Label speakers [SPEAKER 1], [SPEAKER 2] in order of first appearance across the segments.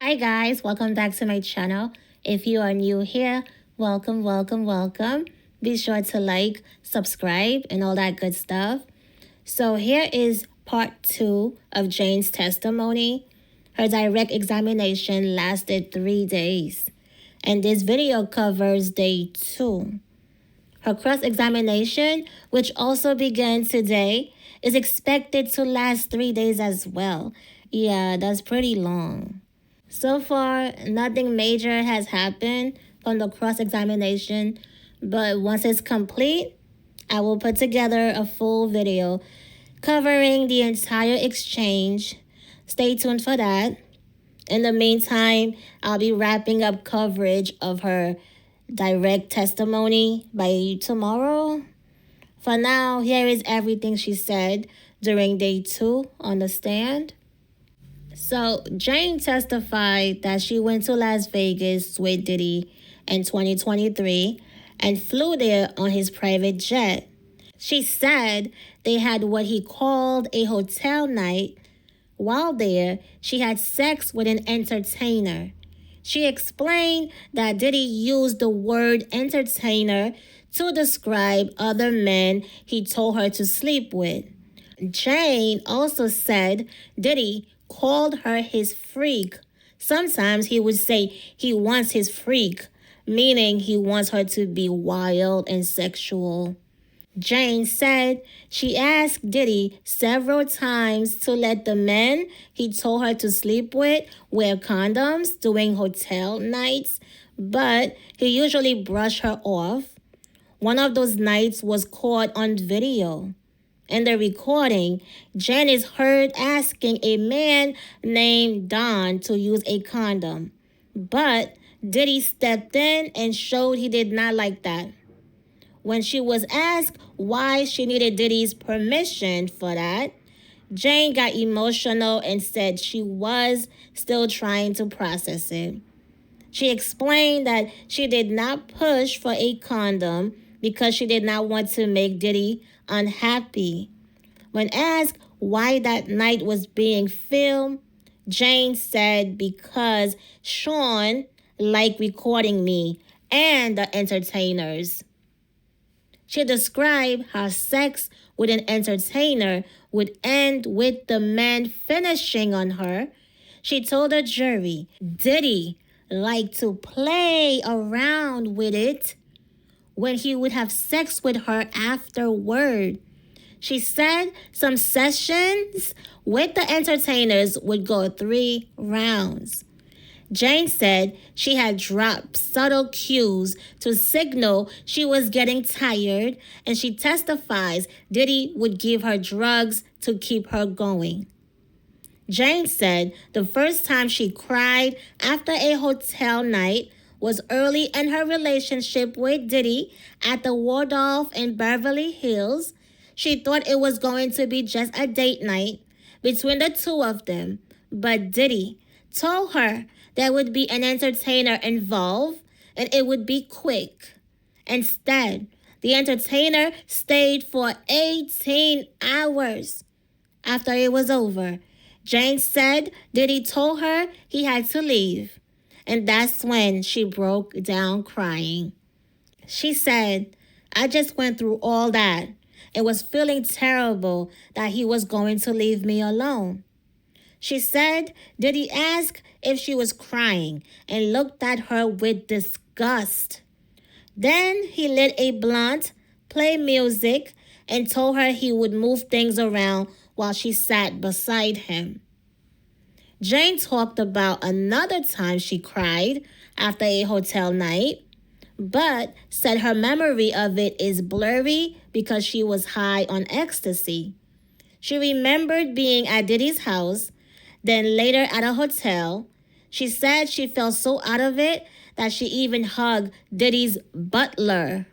[SPEAKER 1] Hi guys, welcome back to my channel. If you are new here, welcome. Be sure to like, subscribe, and all that good stuff. So here is part 2 of Jane's testimony. Her direct examination lasted 3 days, and this video covers day 2. Her cross-examination, which also began today, is expected to last 3 days as well. Yeah, that's pretty long. So far, nothing major has happened from the cross-examination, but once it's complete, I will put together a full video covering the entire exchange. Stay tuned for that. In the meantime, I'll be wrapping up coverage of her direct testimony by tomorrow. For now, here is everything she said during day 2 on the stand. So, Jane testified that she went to Las Vegas with Diddy in 2023 and flew there on his private jet. She said they had what he called a hotel night. While there, she had sex with an entertainer. She explained that Diddy used the word entertainer to describe other men he told her to sleep with. Jane also said Diddy called her his freak. Sometimes he would say he wants his freak, meaning he wants her to be wild and sexual. Jane said she asked Diddy several times to let the men he told her to sleep with wear condoms during hotel nights, but he usually brushed her off. One of those nights was caught on video. In the recording, Jen is heard asking a man named Don to use a condom, but Diddy stepped in and showed he did not like that. When she was asked why she needed Diddy's permission for that, Jane got emotional and said she was still trying to process it. She explained that she did not push for a condom because she did not want to make Diddy unhappy. When asked why that night was being filmed, Jane said because Sean liked recording me and the entertainers. She described how sex with an entertainer would end with the man finishing on her. She told the jury Diddy liked to play around with it when he would have sex with her afterward. She said some sessions with the entertainers would go 3 rounds. Jane said she had dropped subtle cues to signal she was getting tired, and she testifies Diddy would give her drugs to keep her going. Jane said the first time she cried after a hotel night was early in her relationship with Diddy at the Waldorf in Beverly Hills. She thought it was going to be just a date night between the two of them, but Diddy told her there would be an entertainer involved and it would be quick. Instead, the entertainer stayed for 18 hours. After it was over, Jane said Diddy told her he had to leave, and that's when she broke down crying. She said, I just went through all that and was feeling terrible that he was going to leave me alone. She said Diddy asked if she was crying and looked at her with disgust. Then he lit a blunt, played music, and told her he would move things around while she sat beside him. Jane talked about another time she cried after a hotel night, but said her memory of it is blurry because she was high on ecstasy. She remembered being at Diddy's house, then later at a hotel. She said she felt so out of it that she even hugged Diddy's butler.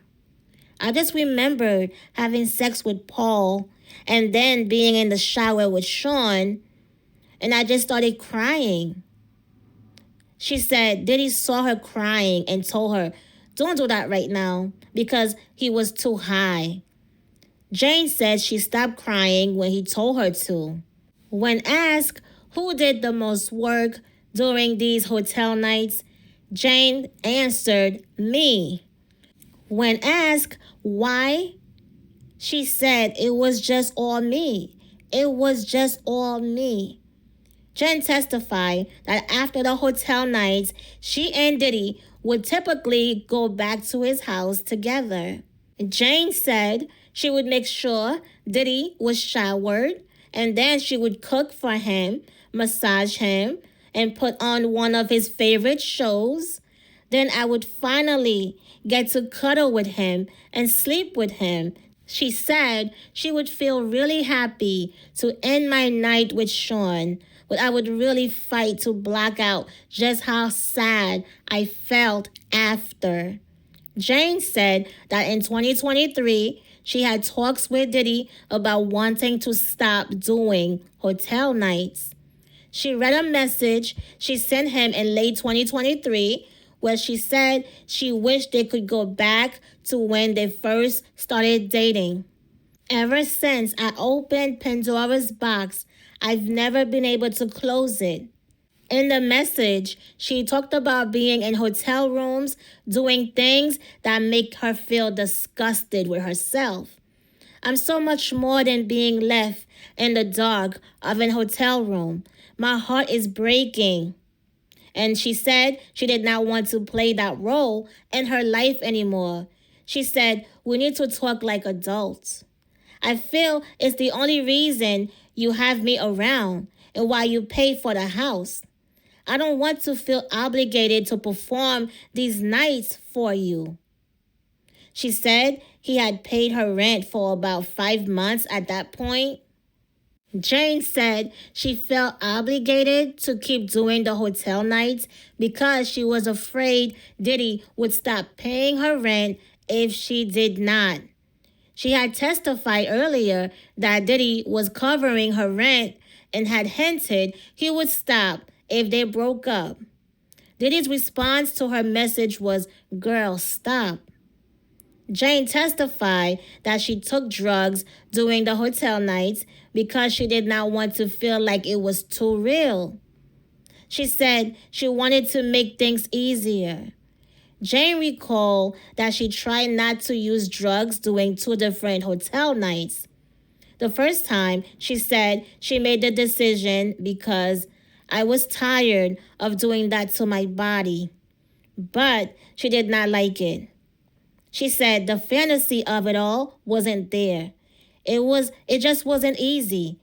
[SPEAKER 1] I just remembered having sex with Paul and then being in the shower with Sean, and I just started crying. She said Diddy saw her crying and told her, don't do that right now, because he was too high. Jane said she stopped crying when he told her to. When asked who did the most work during these hotel nights? Jane answered, me. When asked why, she said it was just all me. It was just all me. Jen testified that after the hotel nights, she and Diddy would typically go back to his house together. Jane said she would make sure Diddy was showered, and then she would cook for him, massage him, and put on one of his favorite shows. Then I would finally get to cuddle with him and sleep with him. She said she would feel really happy to end my night with Sean, but I would really fight to block out just how sad I felt after. Jane said that in 2023, she had talks with Diddy about wanting to stop doing hotel nights. She read a message she sent him in late 2023 where she said she wished they could go back to when they first started dating. Ever since I opened Pandora's box, I've never been able to close it. In the message, she talked about being in hotel rooms, doing things that make her feel disgusted with herself. I'm so much more than being left in the dark of an hotel room. My heart is breaking. And she said she did not want to play that role in her life anymore. She said, we need to talk like adults. I feel it's the only reason you have me around and why you pay for the house. I don't want to feel obligated to perform these nights for you. She said he had paid her rent for about 5 months at that point. Jane said she felt obligated to keep doing the hotel nights because she was afraid Diddy would stop paying her rent if she did not. She had testified earlier that Diddy was covering her rent and had hinted he would stop if they broke up. Diddy's response to her message was, girl, stop. Jane testified that she took drugs during the hotel nights because she did not want to feel like it was too real. She said she wanted to make things easier. Jane recalled that she tried not to use drugs during 2 different hotel nights. The first time, she said she made the decision because I was tired of doing that to my body, but she did not like it. She said the fantasy of it all wasn't there. It just wasn't easy.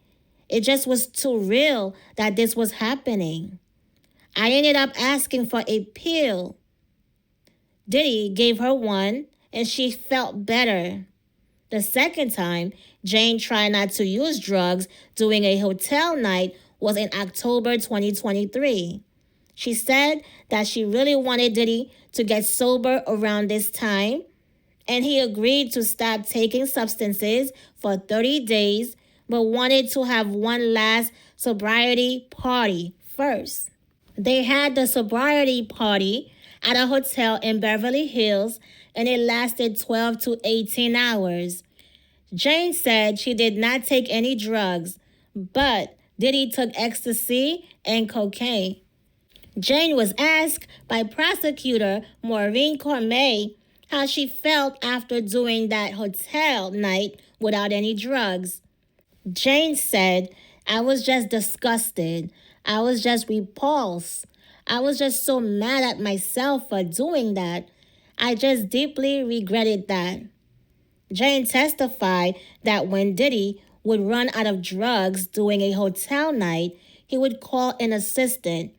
[SPEAKER 1] It just was too real that this was happening. I ended up asking for a pill. Diddy gave her one and she felt better. The second time, Jane tried not to use drugs during a hotel night was in October 2023. She said that she really wanted Diddy to get sober around this time, and he agreed to stop taking substances for 30 days, but wanted to have one last sobriety party first. They had the sobriety party at a hotel in Beverly Hills, and it lasted 12 to 18 hours. Jane said she did not take any drugs, but Diddy took ecstasy and cocaine. Jane was asked by prosecutor Maureen Cormier how she felt after doing that hotel night without any drugs. Jane said, I was just disgusted. I was just repulsed. I was just so mad at myself for doing that. I just deeply regretted that. Jane testified that when Diddy would run out of drugs during a hotel night, he would call an assistant,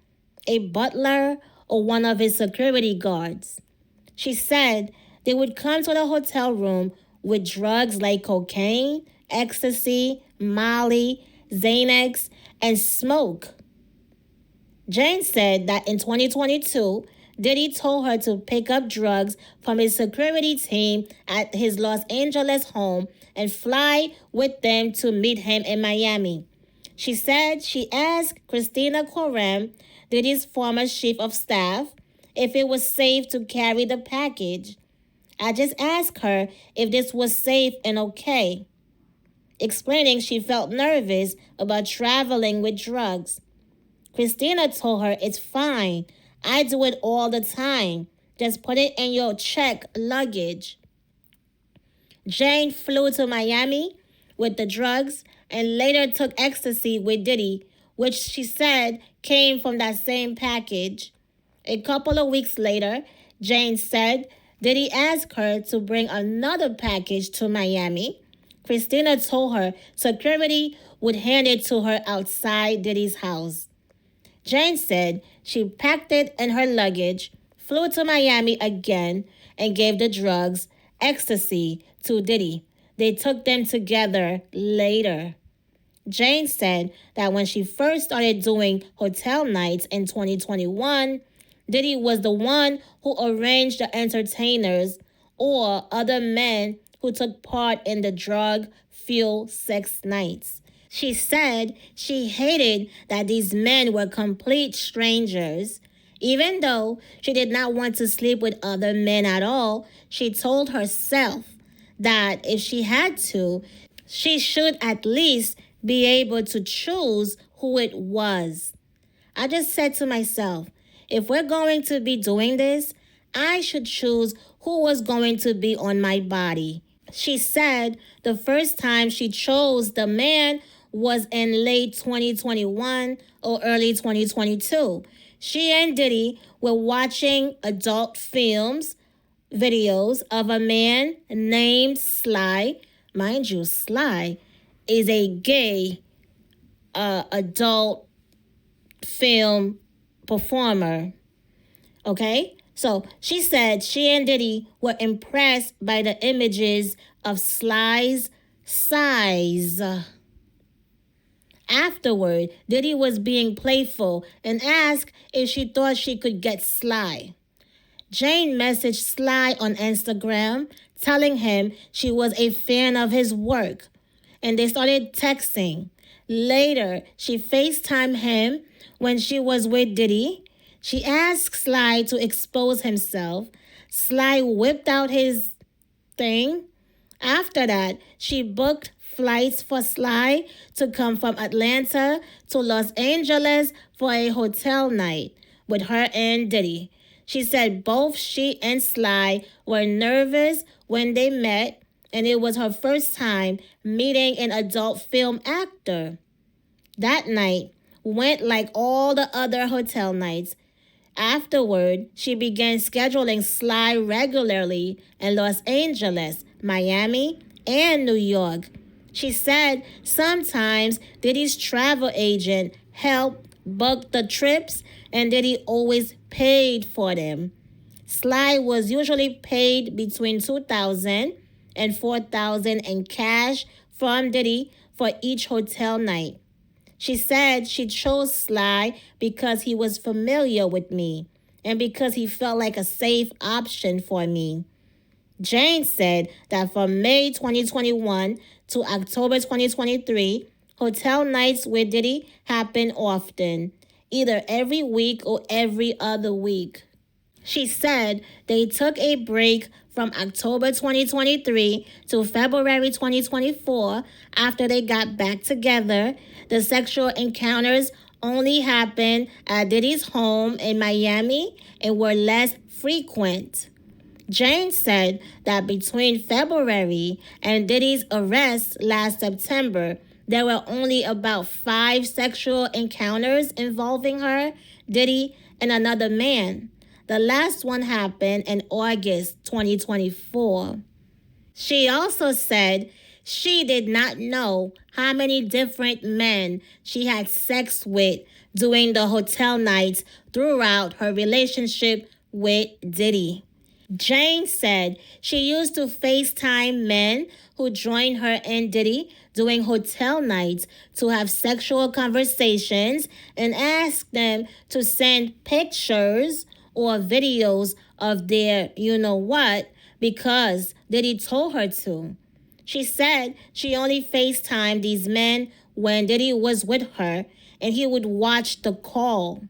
[SPEAKER 1] a butler, or one of his security guards. She said they would come to the hotel room with drugs like cocaine, ecstasy, Molly, Xanax, and smoke. Jane said that in 2022, Diddy told her to pick up drugs from his security team at his Los Angeles home and fly with them to meet him in Miami. She said she asked Christina Corem, Diddy's former chief of staff, if it was safe to carry the package. I just asked her if this was safe and okay, explaining she felt nervous about traveling with drugs. Christina told her it's fine. I do it all the time. Just put it in your check luggage. Jane flew to Miami with the drugs and later took ecstasy with Diddy, which she said came from that same package. A couple of weeks later, Jane said Diddy asked her to bring another package to Miami. Christina told her security would hand it to her outside Diddy's house. Jane said she packed it in her luggage, flew to Miami again, and gave the drugs, ecstasy, to Diddy. They took them together later. Jane said that when she first started doing hotel nights in 2021, Diddy was the one who arranged the entertainers or other men who took part in the drug-fueled sex nights. She said she hated that these men were complete strangers. Even though she did not want to sleep with other men at all, she told herself that if she had to, she should at least be able to choose who it was. I just said to myself, if we're going to be doing this, I should choose who was going to be on my body. She said the first time she chose the man was in late 2021 or early 2022. She and Diddy were watching adult films, videos of a man named Sly. Mind you, Sly is a gay adult film performer. Okay? So she said she and Diddy were impressed by the images of Sly's size. Afterward, Diddy was being playful and asked if she thought she could get Sly. Jane messaged Sly on Instagram, telling him she was a fan of his work, and they started texting. Later, she FaceTimed him when she was with Diddy. She asked Sly to expose himself. Sly whipped out his thing. After that, she booked flights for Sly to come from Atlanta to Los Angeles for a hotel night with her and Diddy. She said both she and Sly were nervous when they met, and it was her first time meeting an adult film actor. That night went like all the other hotel nights. Afterward, she began scheduling Sly regularly in Los Angeles, Miami, and New York. She said sometimes Diddy's travel agent helped book the trips and Diddy always paid for them. Sly was usually paid between $2,000 and $4,000 in cash from Diddy for each hotel night. She said she chose Sly because he was familiar with me and because he felt like a safe option for me. Jane said that from May 2021 to October 2023, hotel nights with Diddy happened often, either every week or every other week. She said they took a break from October 2023 to February 2024 after they got back together. The sexual encounters only happened at Diddy's home in Miami and were less frequent. Jane said that between February and Diddy's arrest last September, there were only about 5 sexual encounters involving her, Diddy, and another man. The last one happened in August 2024. She also said she did not know how many different men she had sex with during the hotel nights throughout her relationship with Diddy. Jane said she used to FaceTime men who joined her and Diddy during hotel nights to have sexual conversations and ask them to send pictures or videos of their you-know-what because Diddy told her to. She said she only FaceTimed these men when Diddy was with her and he would watch the call.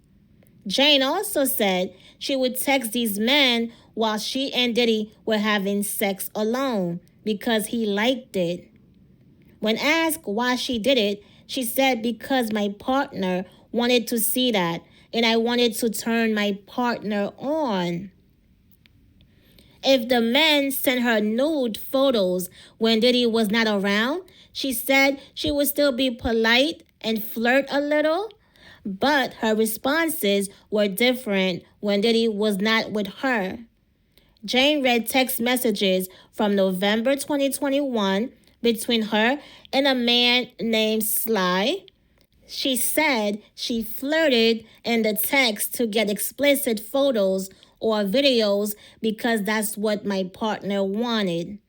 [SPEAKER 1] Jane also said she would text these men while she and Diddy were having sex alone because he liked it. When asked why she did it, she said because my partner wanted to see that, and I wanted to turn my partner on. If the man sent her nude photos when Diddy was not around, she said she would still be polite and flirt a little, but her responses were different when Diddy was not with her. Jane read text messages from November 2021 between her and a man named Sly. She said she flirted in the text to get explicit photos or videos because that's what my partner wanted.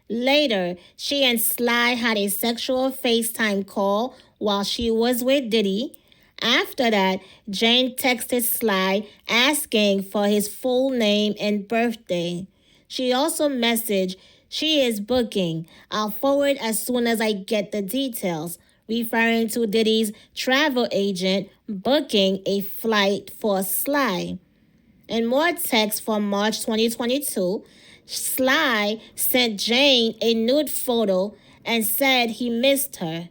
[SPEAKER 1] Later, she and Sly had a sexual FaceTime call while she was with Diddy. After that, Jane texted Sly asking for his full name and birthday. She also messaged, "She is booking. I'll forward as soon as I get the details," referring to Diddy's travel agent booking a flight for Sly. In more text from March 2022, Sly sent Jane a nude photo and said he missed her.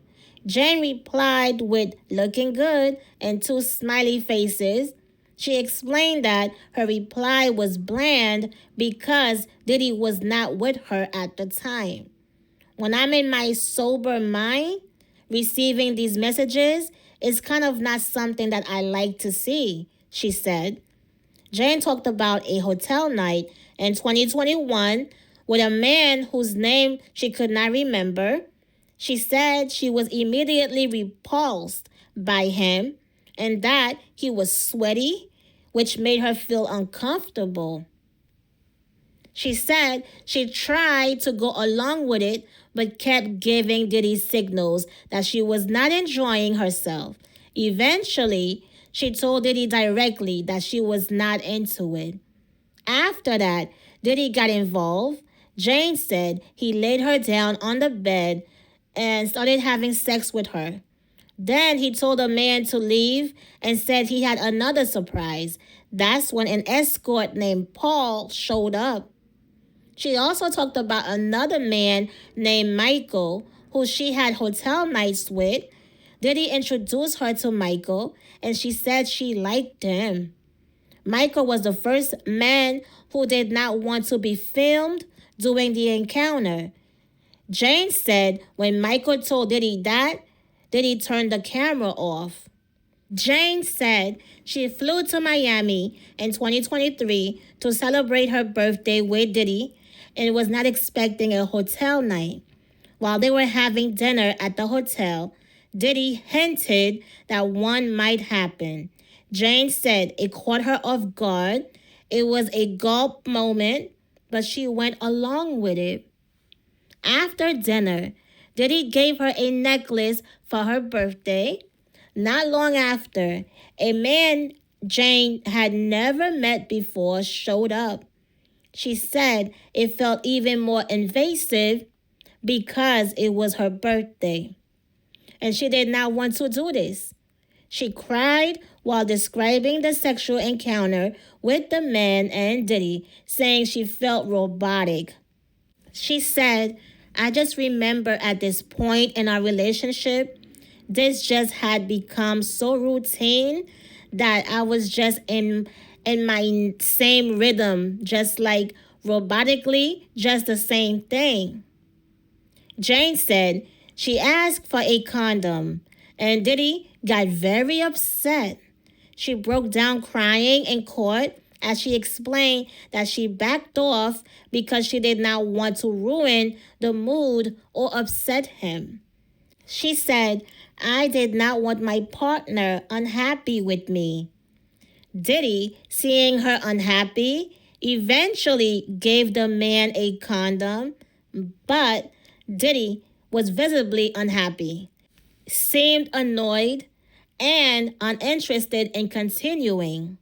[SPEAKER 1] Jane replied with "looking good" and two smiley faces. She explained that her reply was bland because Diddy was not with her at the time. "When I'm in my sober mind, receiving these messages is kind of not something that I like to see," she said. Jane talked about a hotel night in 2021 with a man whose name she could not remember. She said she was immediately repulsed by him and that he was sweaty, which made her feel uncomfortable. She said she tried to go along with it but kept giving Diddy signals that she was not enjoying herself. Eventually, she told Diddy directly that she was not into it. After that, Diddy got involved. Jane said he laid her down on the bed and started having sex with her. Then he told the man to leave and said he had another surprise. That's when an escort named Paul showed up. She also talked about another man named Michael, who she had hotel nights with. Diddy introduced her to Michael, and she said she liked him. Michael was the first man who did not want to be filmed during the encounter. Jane said when Michael told Diddy that, Diddy turned the camera off. Jane said she flew to Miami in 2023 to celebrate her birthday with Diddy and was not expecting a hotel night. While they were having dinner at the hotel, Diddy hinted that one might happen. Jane said it caught her off guard. It was a gulp moment, but she went along with it. After dinner, Diddy gave her a necklace for her birthday. Not long after, a man Jane had never met before showed up. She said it felt even more invasive because it was her birthday, and she did not want to do this. She cried while describing the sexual encounter with the man and Diddy, saying she felt robotic. She said, "I just remember at this point in our relationship, this just had become so routine that I was just in my same rhythm, just like robotically, just the same thing." Jane said she asked for a condom, and Diddy got very upset. She broke down crying in court as she explained that she backed off because she did not want to ruin the mood or upset him. She said, "I did not want my partner unhappy with me." Diddy, seeing her unhappy, eventually gave the man a condom, but Diddy was visibly unhappy, seemed annoyed, and uninterested in continuing.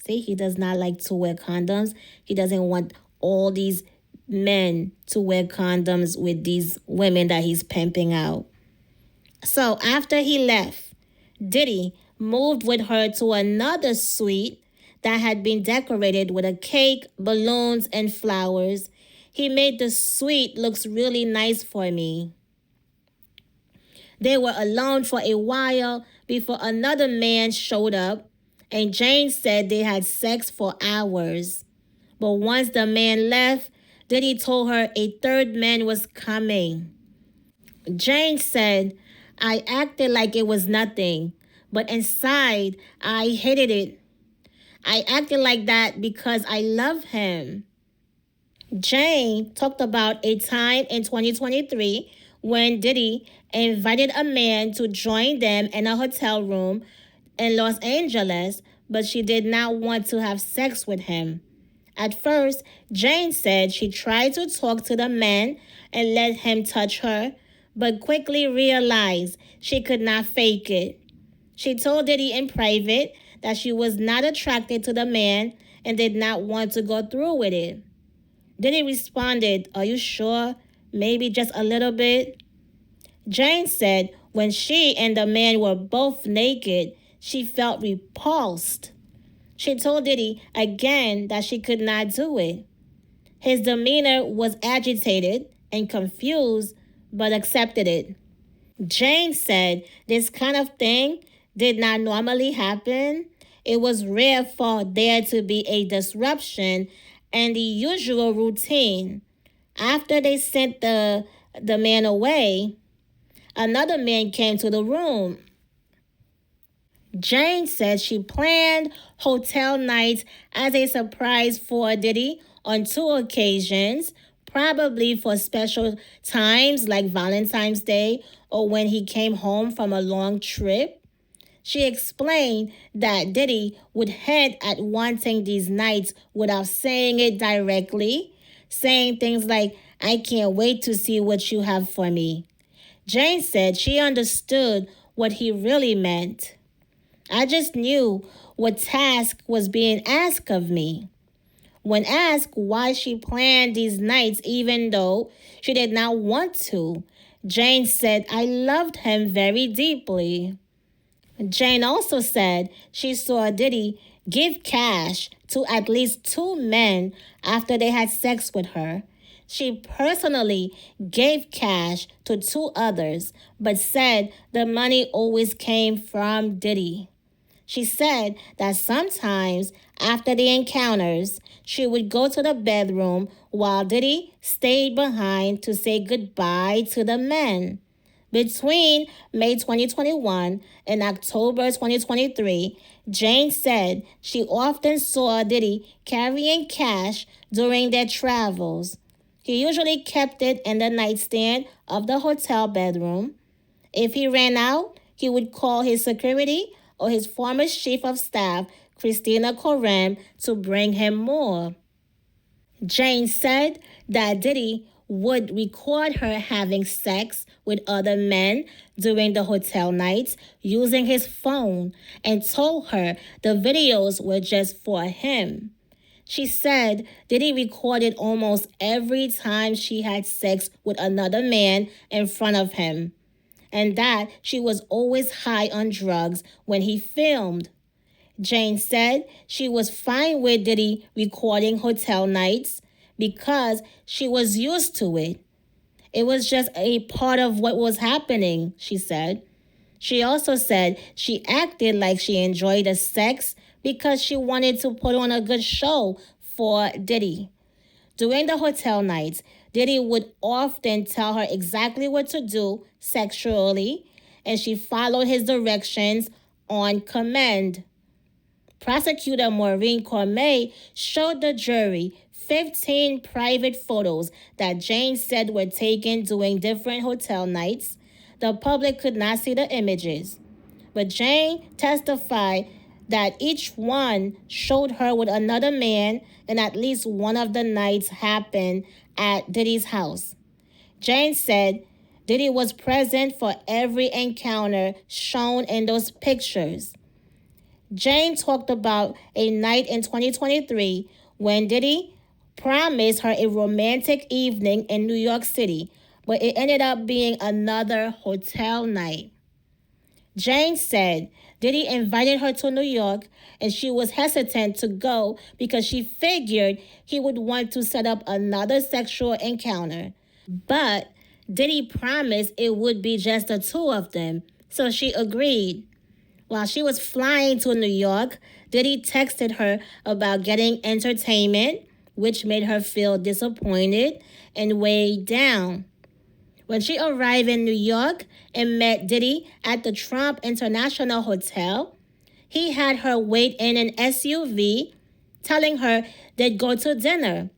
[SPEAKER 1] See, he does not like to wear condoms. He doesn't want all these men to wear condoms with these women that he's pimping out. So after he left, Diddy moved with her to another suite that had been decorated with a cake, balloons, and flowers. "He made the suite look really nice for me." They were alone for a while before another man showed up, and Jane said they had sex for hours. But once the man left, Diddy told her a third man was coming. Jane said, I acted like it was nothing, but inside, I hated it. I acted like that because I love him. Jane talked about a time in 2023 when Diddy invited a man to join them in a hotel room in Los Angeles, but she did not want to have sex with him. At first, Jane said she tried to talk to the man and let him touch her, but quickly realized she could not fake it. She told Diddy in private that she was not attracted to the man and did not want to go through with it. Diddy responded, Are you sure? Maybe just a little bit? Jane said when she and the man were both naked, she felt repulsed. She told Diddy again that she could not do it. His demeanor was agitated and confused, but accepted it. Jane said this kind of thing did not normally happen. It was rare for there to be a disruption in the usual routine. After they sent the man away, another man came to the room. Jane said she planned hotel nights as a surprise for Diddy on 2 occasions, probably for special times like Valentine's Day or when he came home from a long trip. She explained that Diddy would hint at wanting these nights without saying it directly, saying things like, I can't wait to see what you have for me. Jane said she understood what he really meant. I just knew what task was being asked of me. When asked why she planned these nights even though she did not want to, Jane said, I loved him very deeply. Jane also said she saw Diddy give cash to at least 2 men after they had sex with her. She personally gave cash to 2 others, but said the money always came from Diddy. She said that sometimes after the encounters, she would go to the bedroom while Diddy stayed behind to say goodbye to the men. Between May 2021 and October 2023, Jane said she often saw Diddy carrying cash during their travels. He usually kept it in the nightstand of the hotel bedroom. If he ran out, he would call his security or his former chief of staff, Christina Koren, to bring him more. Jane said that Diddy would record her having sex with other men during the hotel nights using his phone and told her the videos were just for him. She said Diddy recorded almost every time she had sex with another man in front of him, and that she was always high on drugs when he filmed. Jane said she was fine with Diddy recording hotel nights because she was used to it. It was just a part of what was happening, she said. She also said she acted like she enjoyed the sex because she wanted to put on a good show for Diddy. During the hotel nights, Diddy would often tell her exactly what to do sexually, and she followed his directions on command. Prosecutor Maureen Cormier showed the jury 15 private photos that Jane said were taken during different hotel nights. The public could not see the images, but Jane testified that each one showed her with another man, and at least one of the nights happened at Diddy's house. Jane said Diddy was present for every encounter shown in those pictures. Jane talked about a night in 2023 when Diddy promised her a romantic evening in New York City, but it ended up being another hotel night. Jane said Diddy invited her to New York and she was hesitant to go because she figured he would want to set up another sexual encounter. But Diddy promised it would be just the 2 of them, so she agreed. While she was flying to New York, Diddy texted her about getting entertainment, which made her feel disappointed and weighed down. When she arrived in New York and met Diddy at the Trump International Hotel, he had her wait in an SUV, telling her they'd go to dinner.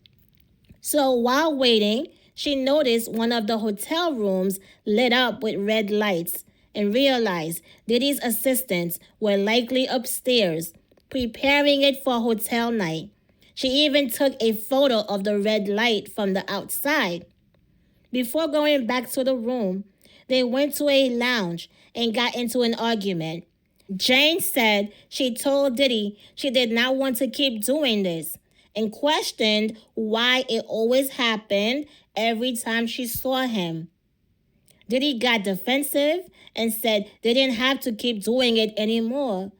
[SPEAKER 1] So while waiting, she noticed one of the hotel rooms lit up with red lights and realized Diddy's assistants were likely upstairs, preparing it for hotel night. She even took a photo of the red light from the outside. Before going back to the room, they went to a lounge and got into an argument. Jane said she told Diddy she did not want to keep doing this and questioned why it always happened every time she saw him. Diddy got defensive and said they didn't have to keep doing it anymore.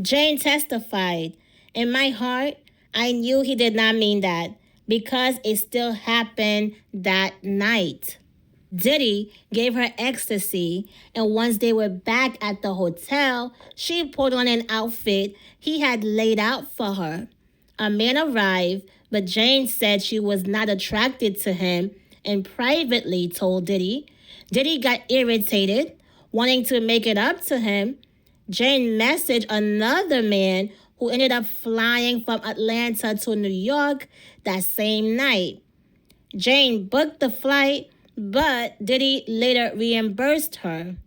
[SPEAKER 1] Jane testified, "In my heart, I knew he did not mean that because it still happened that night." Diddy gave her ecstasy, and once they were back at the hotel, she put on an outfit he had laid out for her. A man arrived, but Jane said she was not attracted to him and privately told Diddy. Diddy got irritated, wanting to make it up to him. Jane messaged another man who ended up flying from Atlanta to New York that same night. Jane booked the flight, but Diddy later reimbursed her.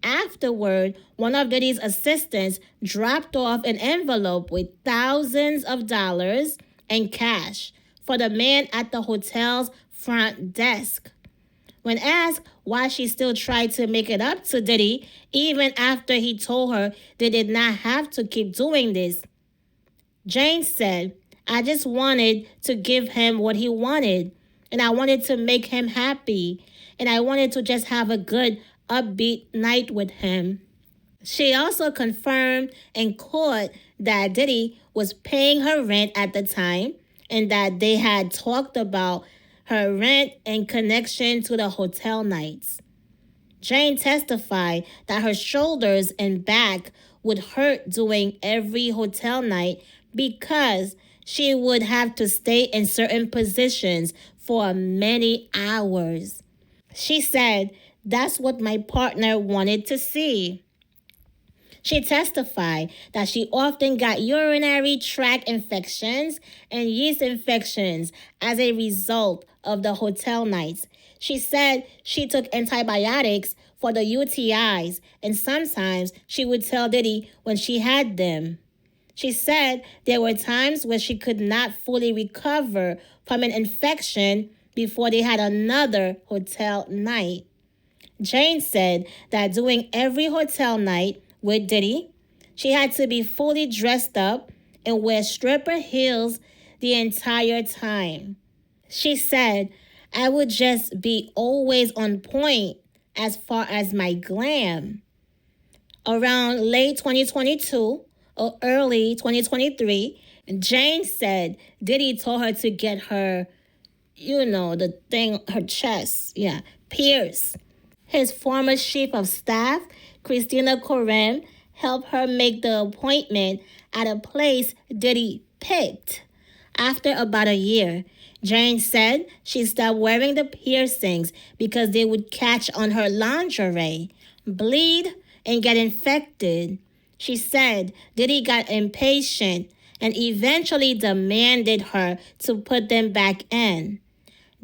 [SPEAKER 1] Afterward, one of Diddy's assistants dropped off an envelope with thousands of dollars and cash for the man at the hotel's front desk. When asked why she still tried to make it up to Diddy, even after he told her they did not have to keep doing this, Jane said, "I just wanted to give him what he wanted, and I wanted to make him happy, and I wanted to just have a good, upbeat night with him." She also confirmed in court that Diddy was paying her rent at the time and that they had talked about her rent in connection to the hotel nights. Jane testified that her shoulders and back would hurt doing every hotel night because she would have to stay in certain positions for many hours. She said, "That's what my partner wanted to see." She testified that she often got urinary tract infections and yeast infections as a result of the hotel nights. She said she took antibiotics for the UTIs, and sometimes she would tell Diddy when she had them. She said there were times where she could not fully recover from an infection before they had another hotel night. Jane said that doing every hotel night with Diddy, she had to be fully dressed up and wear stripper heels the entire time. She said, "I would just be always on point as far as my glam." Around late 2022 or early 2023, Jane said Diddy told her to get her, the thing, her chest, pierced. His former chief of staff, Christina Koren, helped her make the appointment at a place Diddy picked. After about a year, Jane said she stopped wearing the piercings because they would catch on her lingerie, bleed, and get infected. She said Diddy got impatient and eventually demanded her to put them back in.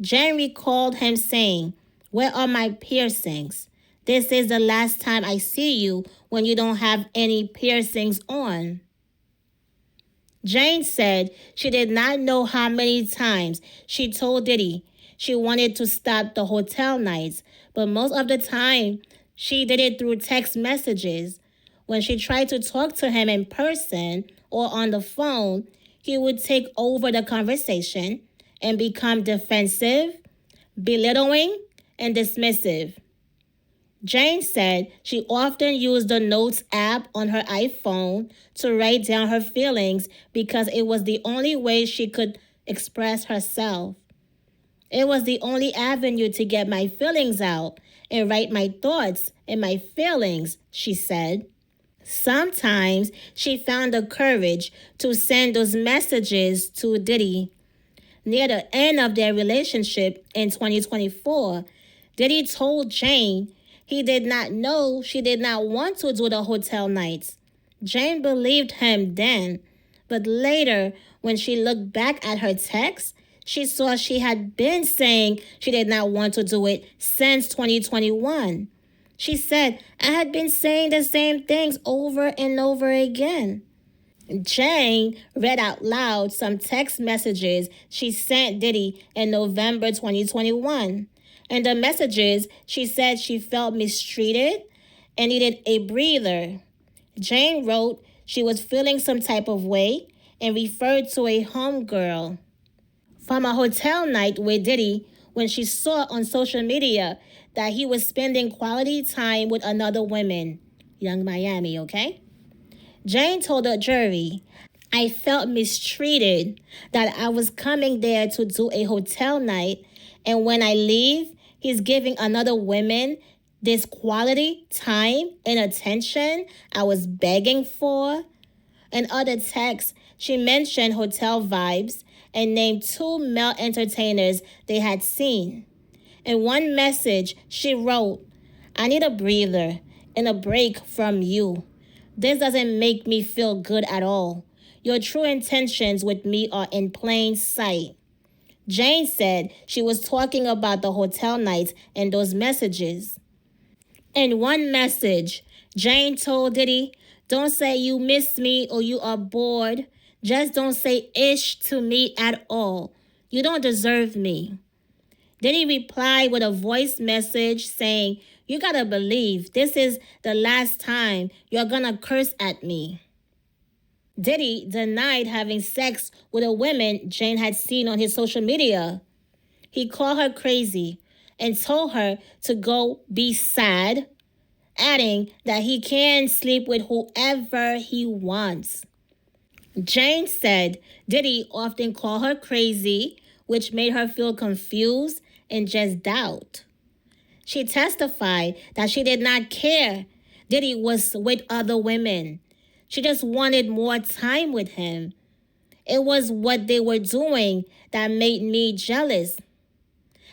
[SPEAKER 1] Jane recalled him saying, "Where are my piercings? This is the last time I see you when you don't have any piercings on." Jane said she did not know how many times she told Diddy she wanted to stop the hotel nights, but most of the time she did it through text messages. When she tried to talk to him in person or on the phone, he would take over the conversation and become defensive, belittling, and dismissive. Jane said she often used the Notes app on her iPhone to write down her feelings because it was the only way she could express herself. "It was the only avenue to get my feelings out and write my thoughts and my feelings," she said. Sometimes she found the courage to send those messages to Diddy. Near the end of their relationship in 2024, Diddy told Jane he did not know she did not want to do the hotel nights. Jane believed him then, but later, when she looked back at her text, she saw she had been saying she did not want to do it since 2021. She said, I had been saying the same things over and over again. Jane read out loud some text messages she sent Diddy in November 2021. In the messages, she said she felt mistreated and needed a breather. Jane wrote she was feeling some type of way and referred to a homegirl from a hotel night with Diddy when she saw on social media that he was spending quality time with another woman. Young Miami, okay? Jane told the jury, I felt mistreated that I was coming there to do a hotel night, and when I leave, he's giving another woman this quality time and attention I was begging for. In other texts, she mentioned hotel vibes and named 2 male entertainers they had seen. In one message, she wrote, I need a breather and a break from you. This doesn't make me feel good at all. Your true intentions with me are in plain sight. Jane said she was talking about the hotel nights in those messages. In one message, Jane told Diddy, don't say you miss me or you are bored. Just don't say ish to me at all. You don't deserve me. Diddy replied with a voice message saying, you gotta believe this is the last time you're gonna curse at me. Diddy denied having sex with a woman Jane had seen on his social media. He called her crazy and told her to go be sad, adding that he can sleep with whoever he wants. Jane said Diddy often called her crazy, which made her feel confused and just doubt. She testified that she did not care Diddy was with other women. She just wanted more time with him. It was what they were doing that made me jealous.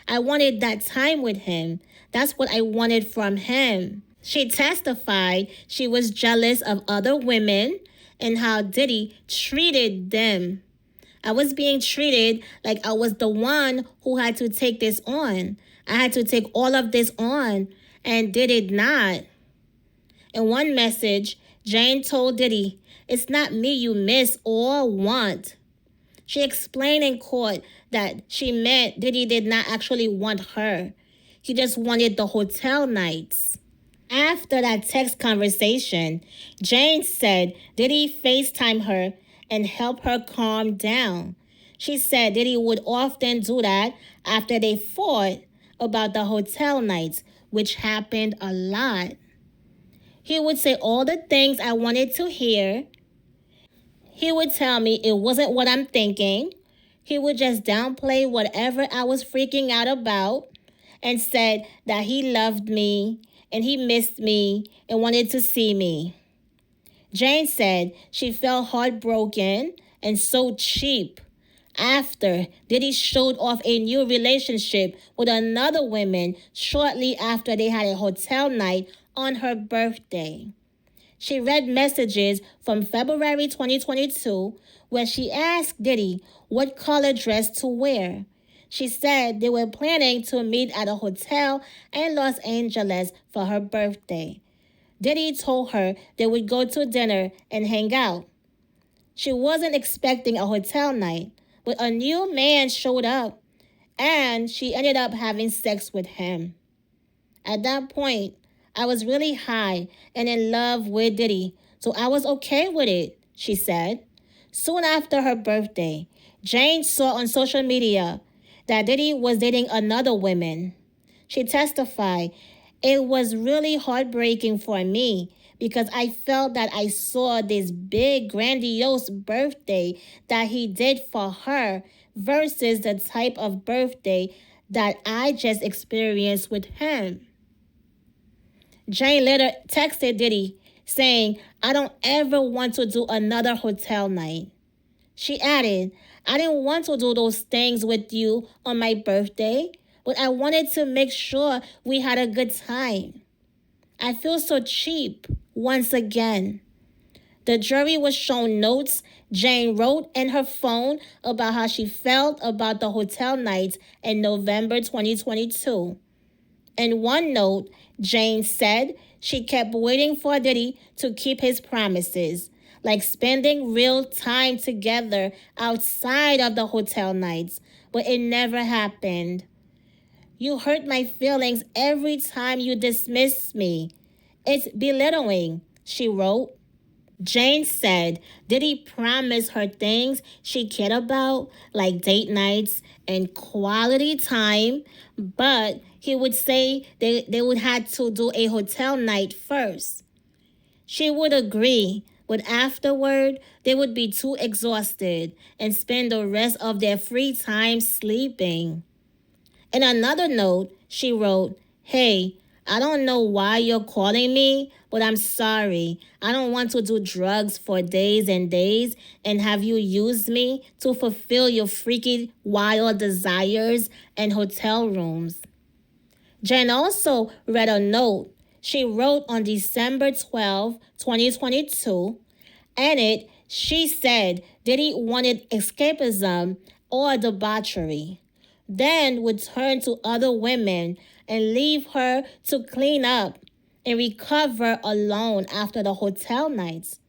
[SPEAKER 1] I wanted that time with him. That's what I wanted from him. She testified she was jealous of other women and how Diddy treated them. I was being treated like I was the one who had to take this on. I had to take all of this on and did it not. In one message, Jane told Diddy, it's not me you miss or want. She explained in court that she meant Diddy did not actually want her. He just wanted the hotel nights. After that text conversation, Jane said Diddy FaceTimed her and helped her calm down. She said Diddy would often do that after they fought about the hotel nights, which happened a lot. He would say all the things I wanted to hear. He would tell me it wasn't what I'm thinking. He would just downplay whatever I was freaking out about and said that he loved me and he missed me and wanted to see me. Jane said she felt heartbroken and so cheap after Diddy showed off a new relationship with another woman shortly after they had a hotel night on her birthday. She read messages from February 2022 where she asked Diddy what color dress to wear. She said they were planning to meet at a hotel in Los Angeles for her birthday. Diddy told her they would go to dinner and hang out. She wasn't expecting a hotel night, but a new man showed up, and she ended up having sex with him. At that point, I was really high and in love with Diddy, so I was okay with it, she said. Soon after her birthday, Jane saw on social media that Diddy was dating another woman. She testified, it was really heartbreaking for me because I felt that I saw this big, grandiose birthday that he did for her versus the type of birthday that I just experienced with him. Jane later texted Diddy saying, I don't ever want to do another hotel night. She added, I didn't want to do those things with you on my birthday, but I wanted to make sure we had a good time. I feel so cheap once again. The jury was shown notes Jane wrote in her phone about how she felt about the hotel nights in November 2022. In one note, Jane said she kept waiting for Diddy to keep his promises, like spending real time together outside of the hotel nights, but it never happened. You hurt my feelings every time you dismiss me. It's belittling, she wrote. Jane said Diddy promised her things she cared about, like date nights and quality time, but he would say they would have to do a hotel night first. She would agree, but afterward, they would be too exhausted and spend the rest of their free time sleeping. In another note, she wrote, Hey, I don't know why you're calling me, but I'm sorry. I don't want to do drugs for days and days and have you use me to fulfill your freaky, wild desires in hotel rooms. Jen also read a note she wrote on December 12, 2022. In it, she said Diddy wanted escapism or debauchery, then would turn to other women and leave her to clean up and recover alone after the hotel nights.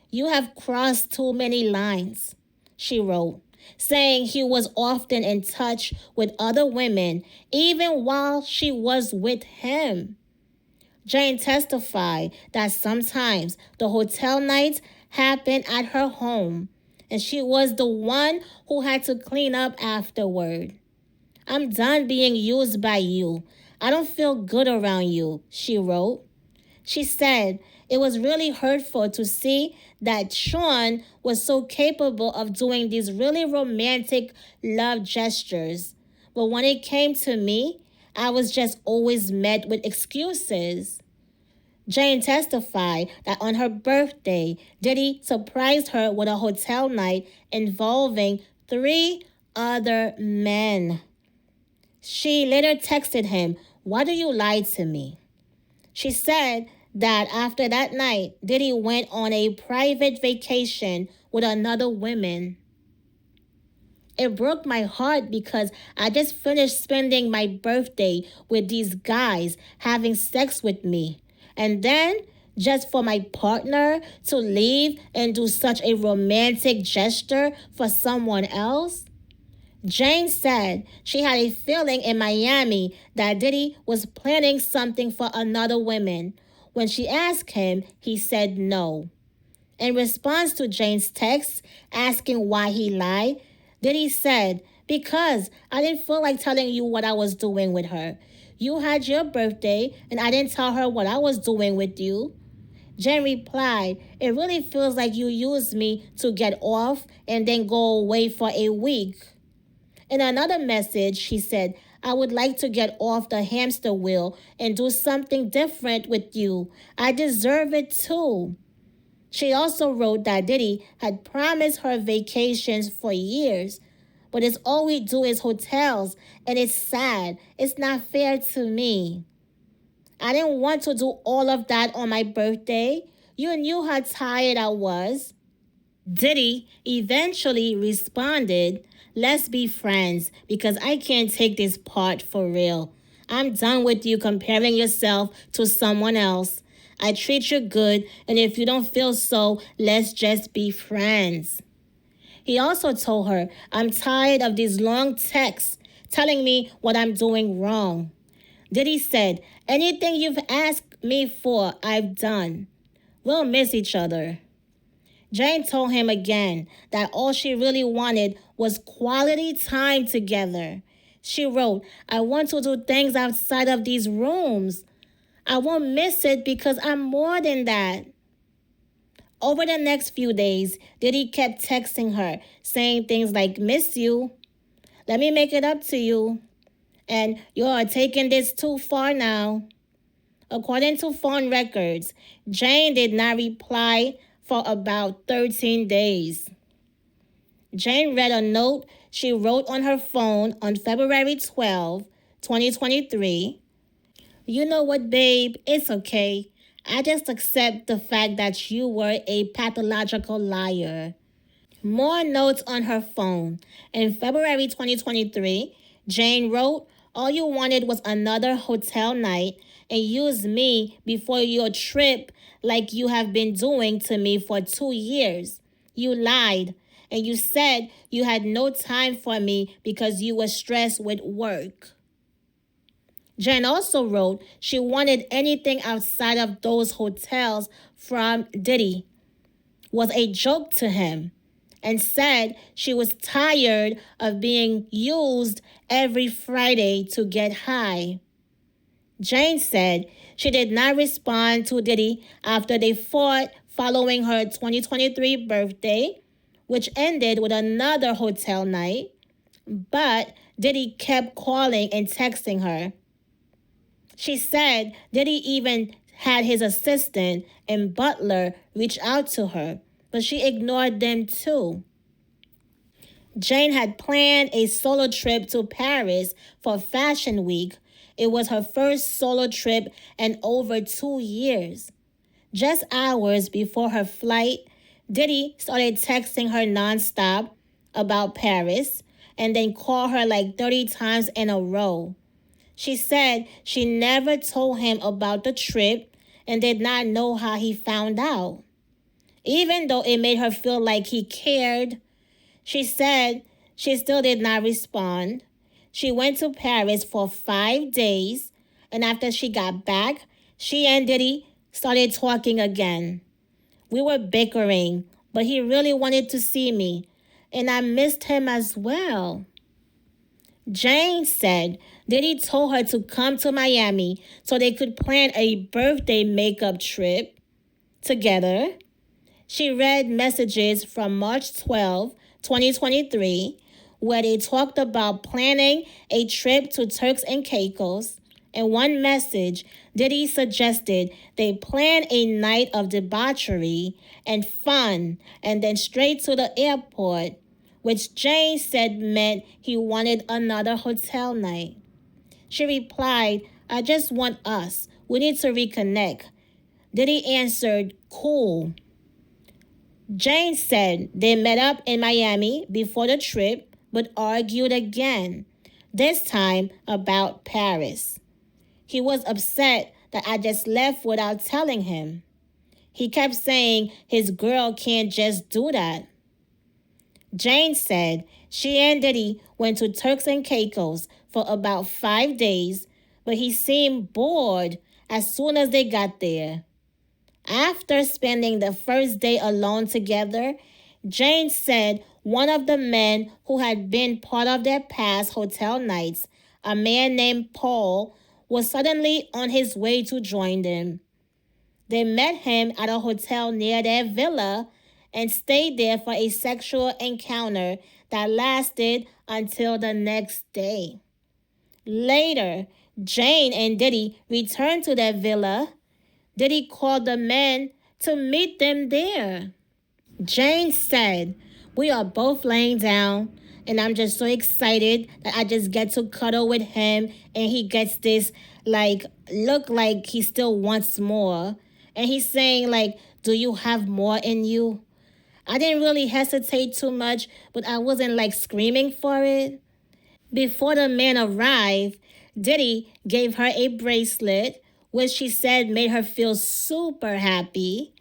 [SPEAKER 1] You have crossed too many lines, she wrote, saying he was often in touch with other women even while she was with him. Jane testified that sometimes the hotel nights happened at her home, and she was the one who had to clean up afterward. I'm done being used by you. I don't feel good around you, she wrote. She said it was really hurtful to see that Sean was so capable of doing these really romantic love gestures. But when it came to me, I was just always met with excuses. Jane testified that on her birthday, Diddy surprised her with a hotel night involving 3 other men. She later texted him, Why do you lie to me? She said that after that night, Diddy went on a private vacation with another woman. It broke my heart because I just finished spending my birthday with these guys having sex with me. And then, just for my partner to leave and do such a romantic gesture for someone else? Jane said she had a feeling in Miami that Diddy was planning something for another woman. When she asked him, he said no. In response to Jane's text asking why he lied, Diddy said, Because I didn't feel like telling you what I was doing with her. You had your birthday and I didn't tell her what I was doing with you. Jen replied, It really feels like you used me to get off and then go away for a week. In another message, she said, I would like to get off the hamster wheel and do something different with you. I deserve it too. She also wrote that Diddy had promised her vacations for years, but it's all we do is hotels, and it's sad. It's not fair to me. I didn't want to do all of that on my birthday. You knew how tired I was. Diddy eventually responded, Let's be friends because I can't take this part for real. I'm done with you comparing yourself to someone else. I treat you good, and if you don't feel so, let's just be friends. He also told her, I'm tired of these long texts telling me what I'm doing wrong. Diddy said, Anything you've asked me for, I've done. We'll miss each other. Jane told him again that all she really wanted was quality time together. She wrote, I want to do things outside of these rooms. I won't miss it because I'm more than that. Over the next few days, Diddy kept texting her, saying things like, Miss you. Let me make it up to you. And you're taking this too far now. According to phone records, Jane did not reply for about 13 days. Jane read a note she wrote on her phone on February 12, 2023. You know what, babe? It's okay. I just accept the fact that you were a pathological liar. More notes on her phone. In February 2023, Jane wrote, all you wanted was another hotel night and used me before your trip like you have been doing to me for 2 years. You lied and you said you had no time for me because you were stressed with work. Jen also wrote she wanted anything outside of those hotels from Diddy was a joke to him and said she was tired of being used every Friday to get high. Jane said she did not respond to Diddy after they fought following her 2023 birthday, which ended with another hotel night, but Diddy kept calling and texting her. She said Diddy even had his assistant and butler reach out to her, but she ignored them too. Jane had planned a solo trip to Paris for Fashion Week. It was her first solo trip in over 2 years. Just hours before her flight, Diddy started texting her nonstop about Paris and then called her like 30 times in a row. She said she never told him about the trip and did not know how he found out. Even though it made her feel like he cared, she said she still did not respond. She went to Paris for 5 days, and after she got back, she and Diddy started talking again. We were bickering, but he really wanted to see me, and I missed him as well. Jane said Diddy told her to come to Miami so they could plan a birthday makeup trip together. She read messages from March 12, 2023, where they talked about planning a trip to Turks and Caicos. In one message, Diddy suggested they plan a night of debauchery and fun and then straight to the airport, which Jane said meant he wanted another hotel night. She replied, I just want us. We need to reconnect. Diddy answered, cool. Jane said they met up in Miami before the trip, but argued again, this time about Paris. He was upset that I just left without telling him. He kept saying his girl can't just do that. Jane said she and Diddy went to Turks and Caicos for about 5 days, but he seemed bored as soon as they got there. After spending the first day alone together, Jane said one of the men who had been part of their past hotel nights, a man named Paul, was suddenly on his way to join them. They met him at a hotel near their villa and stayed there for a sexual encounter that lasted until the next day. Later, Jane and Diddy returned to their villa. Diddy called the men to meet them there. Jane said, we are both laying down and I'm just so excited that I just get to cuddle with him and he gets this look like he still wants more. And he's saying do you have more in you? I didn't really hesitate too much, but I wasn't screaming for it. Before the man arrived, Diddy gave her a bracelet, which she said made her feel super happy.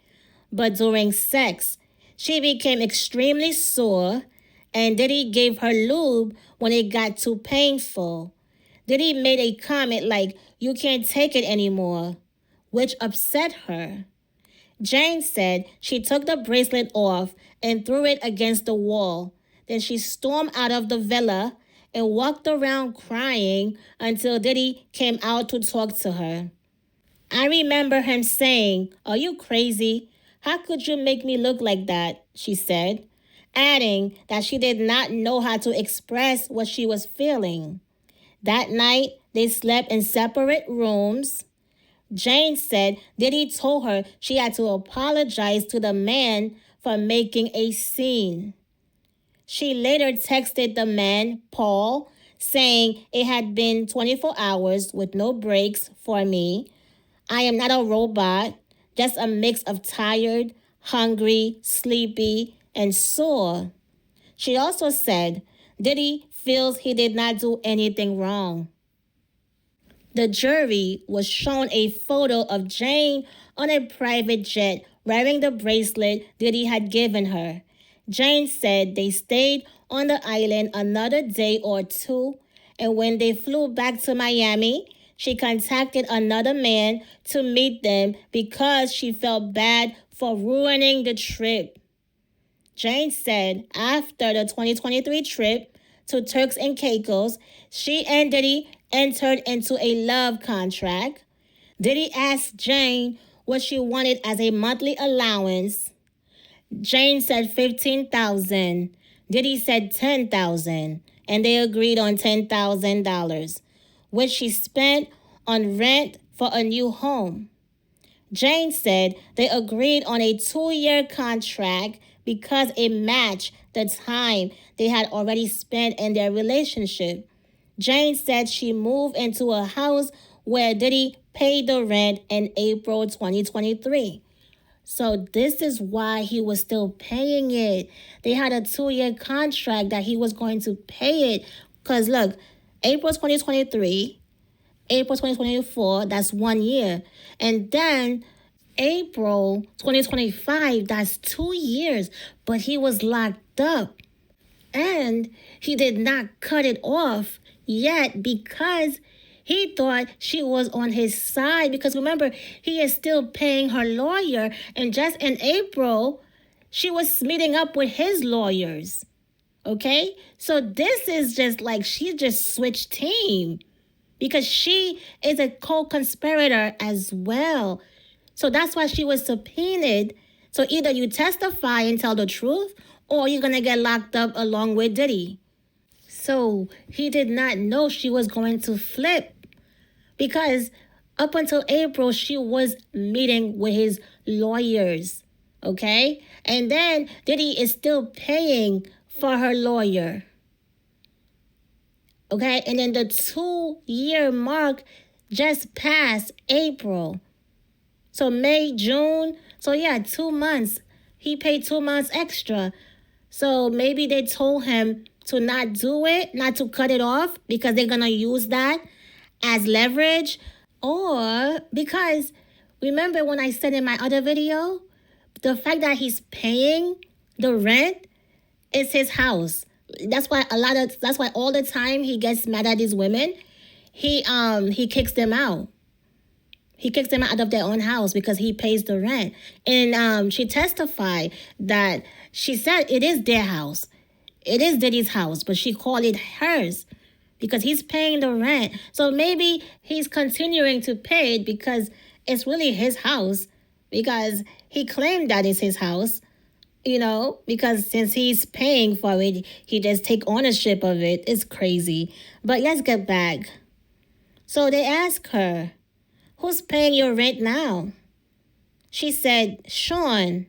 [SPEAKER 1] But during sex, she became extremely sore, and Diddy gave her lube when it got too painful. Diddy made a comment you can't take it anymore, which upset her. Jane said she took the bracelet off and threw it against the wall. Then she stormed out of the villa and walked around crying until Diddy came out to talk to her. I remember him saying, are you crazy? How could you make me look like that? She said, adding that she did not know how to express what she was feeling. That night, they slept in separate rooms. Jane said Diddy told her she had to apologize to the man for making a scene. She later texted the man, Paul, saying it had been 24 hours with no breaks for me. I am not a robot, just a mix of tired, hungry, sleepy, and sore. She also said Diddy feels he did not do anything wrong. The jury was shown a photo of Jane on a private jet wearing the bracelet Diddy had given her. Jane said they stayed on the island another day or two, and when they flew back to Miami, she contacted another man to meet them because she felt bad for ruining the trip. Jane said after the 2023 trip to Turks and Caicos, she and Diddy entered into a love contract. Diddy asked Jane what she wanted as a monthly allowance. Jane said $15,000. Diddy said $10,000, and they agreed on $10,000, which she spent on rent for a new home. Jane said they agreed on a 2-year contract because it matched the time they had already spent in their relationship. Jane said she moved into a house where Diddy paid the rent in April 2023. So this is why he was still paying it. They had a 2-year contract that he was going to pay it. Because look, April 2023, April 2024, that's 1 year. And then April 2025, that's 2 years. But he was locked up. And he did not cut it off yet because he thought she was on his side. Because remember, he is still paying her lawyer. And just in April, she was meeting up with his lawyers. Okay? So this is just like she just switched team. Because she is a co-conspirator as well. So that's why she was subpoenaed. So either you testify and tell the truth, or you're going to get locked up along with Diddy. So he did not know she was going to flip. Because up until April, she was meeting with his lawyers. Okay? And then Diddy is still paying for her lawyer. Okay? And then the 2-year mark just passed April. So May, June. So yeah, 2 months. He paid 2 months extra. So maybe they told him to not do it, not to cut it off, because they're going to use that as leverage. Or because, remember when I said in my other video, the fact that he's paying the rent is his house. That's why all the time he gets mad at these women. He kicks them out. He kicks them out of their own house because he pays the rent. And she testified that she said it is their house. It is Diddy's house, but she called it hers because he's paying the rent. So maybe he's continuing to pay it because it's really his house, because he claimed that it's his house, you know, because since he's paying for it, he just take ownership of it. It's crazy. But let's get back. So they asked her, who's paying your rent now? She said, Sean.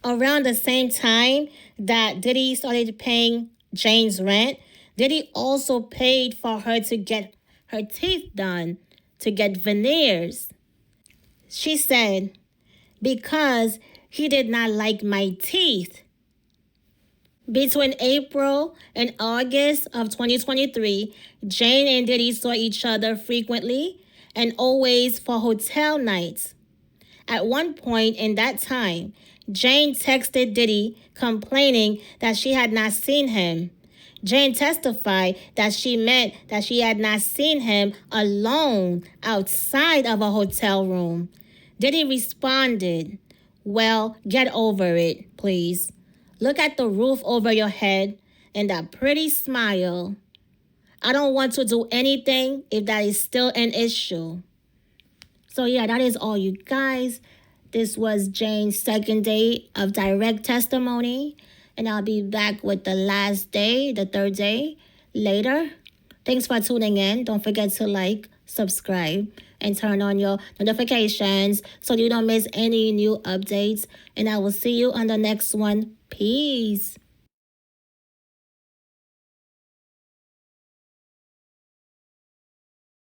[SPEAKER 1] Around the same time that Diddy started paying Jane's rent, Diddy also paid for her to get her teeth done, to get veneers. She said, because he did not like my teeth. Between April and August of 2023, Jane and Diddy saw each other frequently and always for hotel nights. At one point in that time, Jane texted Diddy complaining that she had not seen him. Jane testified that she meant that she had not seen him alone outside of a hotel room. Diddy responded, well, get over it, please. Look at the roof over your head and that pretty smile. I don't want to do anything if that is still an issue. So yeah, that is all, you guys. This was Jane's second day of direct testimony. And I'll be back with the last day, the third day, later. Thanks for tuning in. Don't forget to like, subscribe, and turn on your notifications so you don't miss any new updates. And I will see you on the next one. Peace.